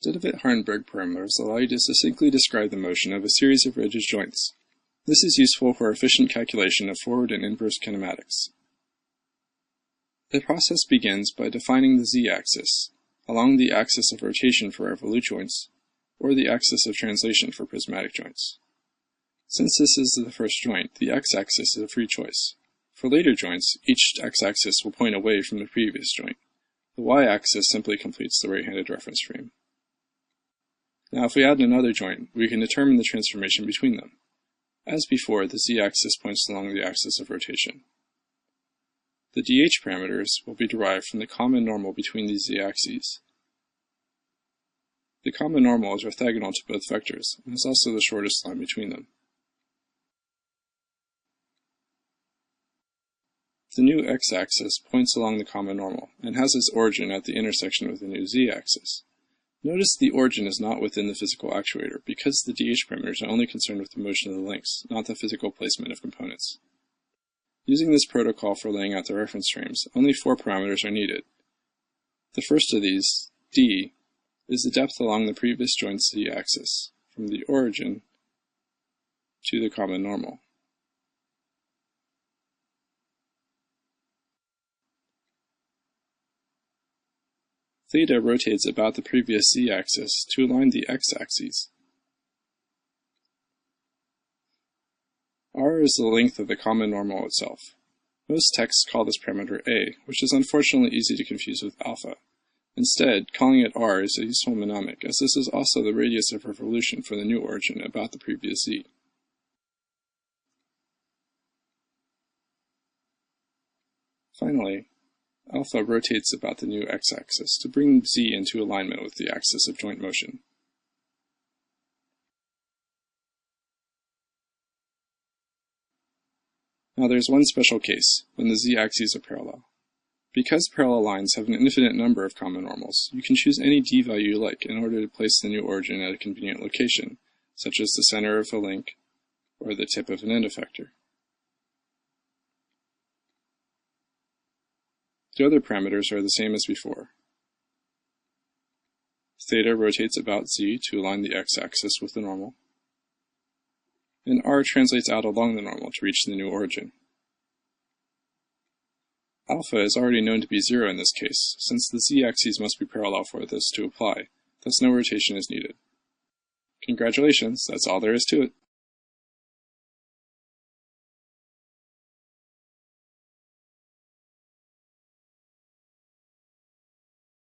Stittevit-Hardenberg parameters allow you to succinctly describe the motion of a series of rigid joints. This is useful for efficient calculation of forward and inverse kinematics. The process begins by defining the z-axis, along the axis of rotation for revolute joints, or the axis of translation for prismatic joints. Since this is the first joint, the x-axis is a free choice. For later joints, each x-axis will point away from the previous joint. The y-axis simply completes the right-handed reference frame. Now if we add another joint, we can determine the transformation between them. As before, the z-axis points along the axis of rotation. The dh parameters will be derived from the common normal between these z-axes. The common normal is orthogonal to both vectors, and is also the shortest line between them. The new x-axis points along the common normal, and has its origin at the intersection with the new z-axis. Notice the origin is not within the physical actuator, because the dh parameters are only concerned with the motion of the links, not the physical placement of components. Using this protocol for laying out the reference frames, only 4 parameters are needed. The first of these, d, is the depth along the previous joint's z-axis, from the origin to the common normal. Theta rotates about the previous z-axis to align the x-axes. R is the length of the common normal itself. Most texts call this parameter A, which is unfortunately easy to confuse with alpha. Instead, calling it R is a useful mnemonic, as this is also the radius of revolution for the new origin about the previous z. Finally, alpha rotates about the new x-axis to bring z into alignment with the axis of joint motion. Now there's one special case, when the z-axes are parallel. Because parallel lines have an infinite number of common normals, you can choose any d value you like in order to place the new origin at a convenient location, such as the center of a link or the tip of an end effector. The other parameters are the same as before. Theta rotates about z to align the x-axis with the normal, and r translates out along the normal to reach the new origin. Alpha is already known to be 0 in this case, since the z-axes must be parallel for this to apply, thus no rotation is needed. Congratulations, that's all there is to it.